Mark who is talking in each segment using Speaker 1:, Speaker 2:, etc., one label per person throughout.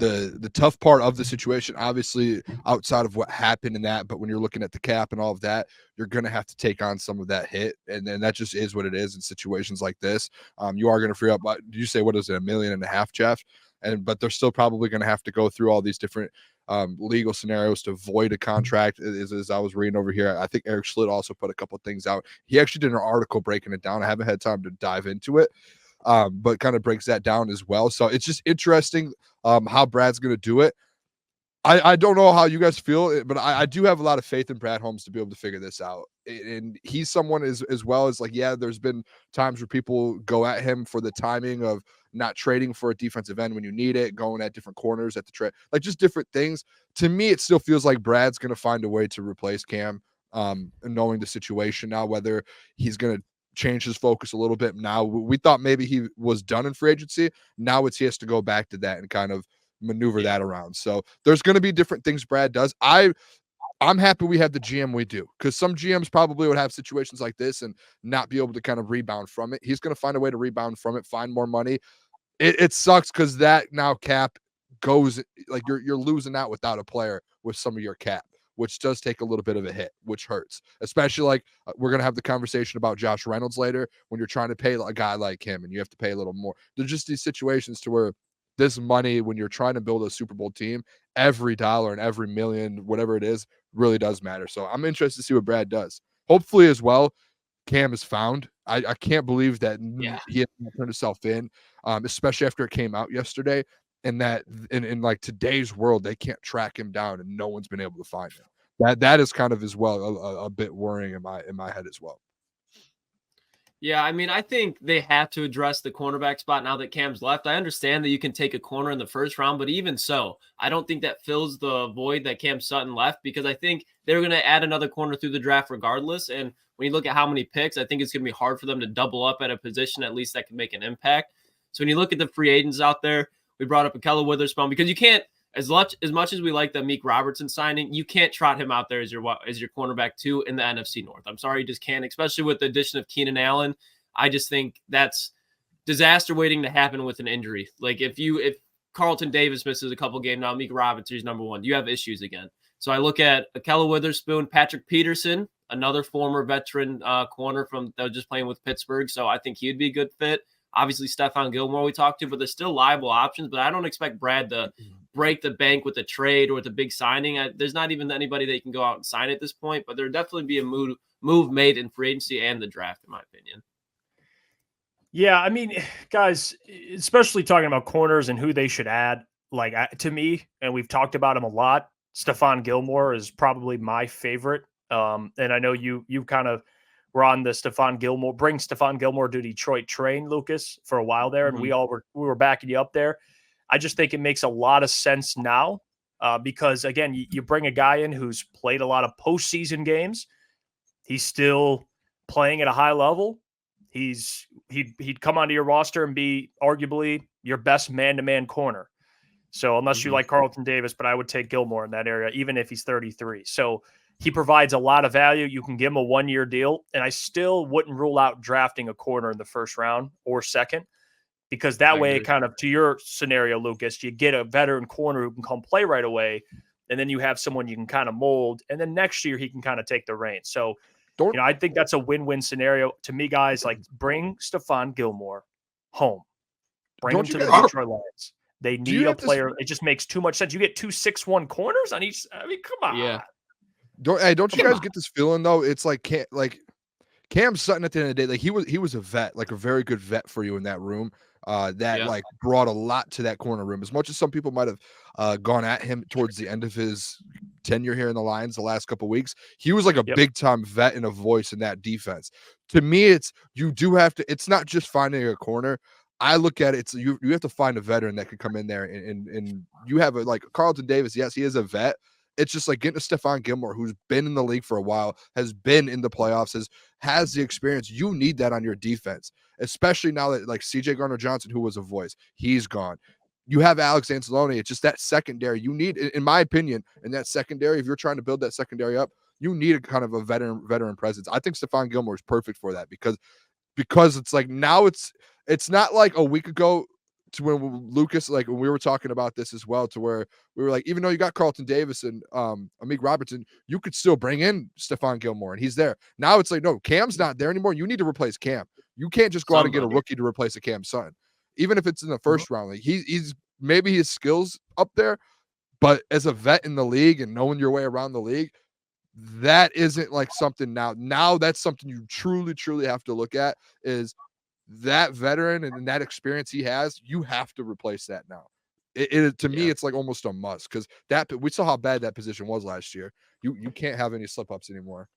Speaker 1: the tough part of the situation, obviously outside of what happened in that, but when you're looking at the cap and all of that, you're going to have to take on some of that hit. And then that just is what it is in situations like this. You are going to free up, did you say, what is it, $1.5 million, Jeff? But they're still probably going to have to go through all these different legal scenarios to void a contract. As I was reading over here, I think Eric Schlitt also put a couple of things out. He actually did an article breaking it down. I haven't had time to dive into it, but kind of breaks that down as well. So it's just interesting how Brad's going to do it. I don't know how you guys feel, but I do have a lot of faith in Brad Holmes to be able to figure this out. And he's someone as well as like, yeah, there's been times where people go at him for the timing of not trading for a defensive end when you need it, going at different corners at the trade, like just different things. To me, it still feels like Brad's going to find a way to replace Cam, knowing the situation now, whether he's going to change his focus a little bit. Now, we thought maybe he was done in free agency. Now he has to go back to that and kind of maneuver that around. So there's going to be different things Brad does. I'm happy we have the GM we do, because some GMs probably would have situations like this and not be able to kind of rebound from it. He's going to find a way to rebound from it, find more money. It sucks because that now cap goes like you're losing out without a player with some of your cap, which does take a little bit of a hit, which hurts. Especially like we're going to have the conversation about Josh Reynolds later when you're trying to pay a guy like him and you have to pay a little more. There's just these situations to where this money, when you're trying to build a Super Bowl team, every dollar and every million, whatever it is, really does matter. So I'm interested to see what Brad does. Hopefully as well, Cam is found. I can't believe that he had turned himself in, especially after it came out yesterday, and that in like today's world, they can't track him down and no one's been able to find him. That is kind of as well a bit worrying in my head as well.
Speaker 2: Yeah, I mean, I think they have to address the cornerback spot now that Cam's left. I understand that you can take a corner in the first round, but even so, I don't think that fills the void that Cam Sutton left, because I think they're going to add another corner through the draft regardless. And when you look at how many picks, I think it's going to be hard for them to double up at a position at least that can make an impact. So when you look at the free agents out there, we brought up Ahkello Witherspoon, because you can't, as much as we like the Meek Robertson signing, you can't trot him out there as your cornerback two in the NFC North. I'm sorry, you just can't, especially with the addition of Keenan Allen. I just think that's disaster waiting to happen with an injury. Like if Carlton Davis misses a couple games now, Meek Robinson is number one, you have issues again. So I look at Ahkello Witherspoon, Patrick Peterson, another former veteran corner that was just playing with Pittsburgh. So I think he'd be a good fit. Obviously, Stephon Gilmore we talked to, but there's still liable options. But I don't expect Brad to break the bank with a trade or with a big signing. There's not even anybody that can go out and sign at this point. But there'll definitely be a move made in free agency and the draft, in my opinion.
Speaker 3: Yeah, I mean, guys, especially talking about corners and who they should add, like to me, and we've talked about him a lot, Stephon Gilmore is probably my favorite. And I know you kind of were on the Stephon Gilmore to Detroit train, Lucas, for a while there, and we were backing you up there. I just think it makes a lot of sense now because, again, you bring a guy in who's played a lot of postseason games. He's still playing at a high level. He'd come onto your roster and be arguably your best man-to-man corner. So unless you like Carlton Davis, but I would take Gilmore in that area, even if he's 33. So he provides a lot of value. You can give him a 1-year deal, and I still wouldn't rule out drafting a corner in the first round or second, because that way, kind of to your scenario, Lucas, you get a veteran corner who can come play right away, and then you have someone you can kind of mold, and then next year he can kind of take the reins. So I think that's a win-win scenario to me, guys. Like, bring Stephon Gilmore home. Bring him to the Detroit Lions. They need a player. It just makes too much sense. You get 2 6'1" corners on each. I mean, come on.
Speaker 2: Yeah.
Speaker 1: Don't you guys get this feeling though? It's like Cam Sutton at the end of the day, like he was a vet, like a very good vet for you in that room. Like brought a lot to that corner room. As much as some people might have gone at him towards the end of his tenure here in the Lions the last couple of weeks, he was like a big time vet and a voice in that defense. To me, it's not just finding a corner. I look at it, you have to find a veteran that can come in there and you have like Carlton Davis. Yes, he is a vet. It's just like getting to Stephon Gilmore, who's been in the league for a while, has been in the playoffs, has the experience. You need that on your defense, especially now that like CJ Gardner-Johnson, who was a voice, he's gone. You have Alex Anzalone. It's just that secondary. You need, in my opinion, in that secondary, if you're trying to build that secondary up, you need a kind of a veteran presence. I think Stephon Gilmore is perfect for that because it's like now it's not like a week ago to when Lucas, like when we were talking about this as well, to where we were like, even though you got Carlton Davis and Amik Robertson, you could still bring in Stephon Gilmore and he's there. Now it's like, no, Cam's not there anymore. You need to replace Cam. You can't just go out and get a rookie to replace a Cam Sutton, even if it's in the first round. Like he's maybe his skills up there, but as a vet in the league and knowing your way around the league, that isn't like something now. Now that's something you truly have to look at, is that veteran and that experience he has. You have to replace that now. To me, it's like almost a must, because that we saw how bad that position was last year. You can't have any slip ups anymore.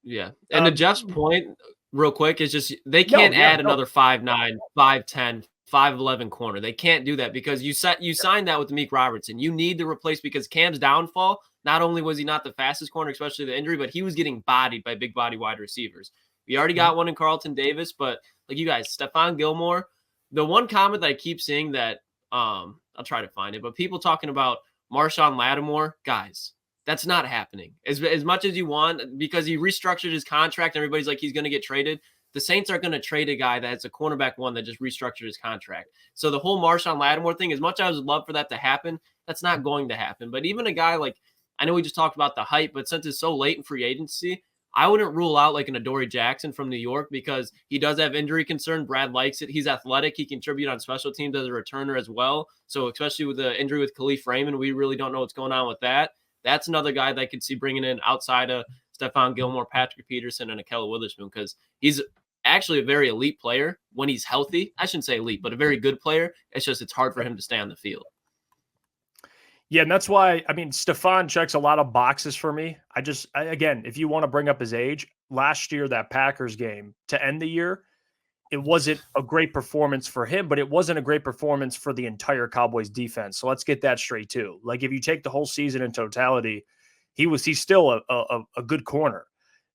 Speaker 2: Yeah, and to Jeff's point, real quick, is just they can't add another 5'9", 5'10", 5'11" corner. They can't do that because you signed that with Amik Robertson. You need to replace, because Cam's downfall, not only was he not the fastest corner, especially the injury, but he was getting bodied by big body wide receivers. We already got one in Carlton Davis, but like you guys, Stephon Gilmore, the one comment that I keep seeing that I'll try to find it, but people talking about Marshawn Lattimore, guys, that's not happening. As much as you want, because he restructured his contract, and everybody's like he's going to get traded. The Saints aren't going to trade a guy that's a cornerback one that just restructured his contract. So the whole Marshawn Lattimore thing, as much as I would love for that to happen, that's not going to happen. But even a guy like, I know we just talked about the hype, but since it's so late in free agency, I wouldn't rule out like an Adoree Jackson from New York, because he does have injury concern. Brad likes it. He's athletic. He contribute on special teams as a returner as well. So especially with the injury with Khalif Raymond, we really don't know what's going on with that. That's another guy that I could see bringing in outside of Stephon Gilmore, Patrick Peterson, and Ahkello Witherspoon, because he's actually a very elite player when he's healthy. I shouldn't say elite, but a very good player. It's just it's hard for him to stay on the field.
Speaker 3: Yeah, and that's why, I mean, Stephon checks a lot of boxes for me. Again, if you want to bring up his age, last year, that Packers game to end the year, it wasn't a great performance for him, but it wasn't a great performance for the entire Cowboys defense. So let's get that straight too. Like if you take the whole season in totality, he's still a good corner.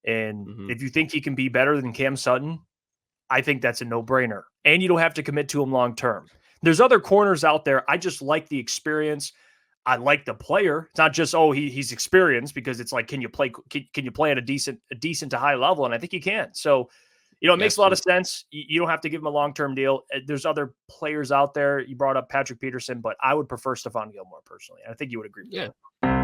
Speaker 3: And if you think he can be better than Cam Sutton, I think that's a no-brainer. And you don't have to commit to him long-term. There's other corners out there. I just like the experience. I like the player. It's not just, he's experienced, because it's like, can you play at a decent to high level? And I think you can. So, it makes a lot of sense. You don't have to give him a long-term deal. There's other players out there. You brought up Patrick Peterson, but I would prefer Stephon Gilmore personally. And I think you would agree with that.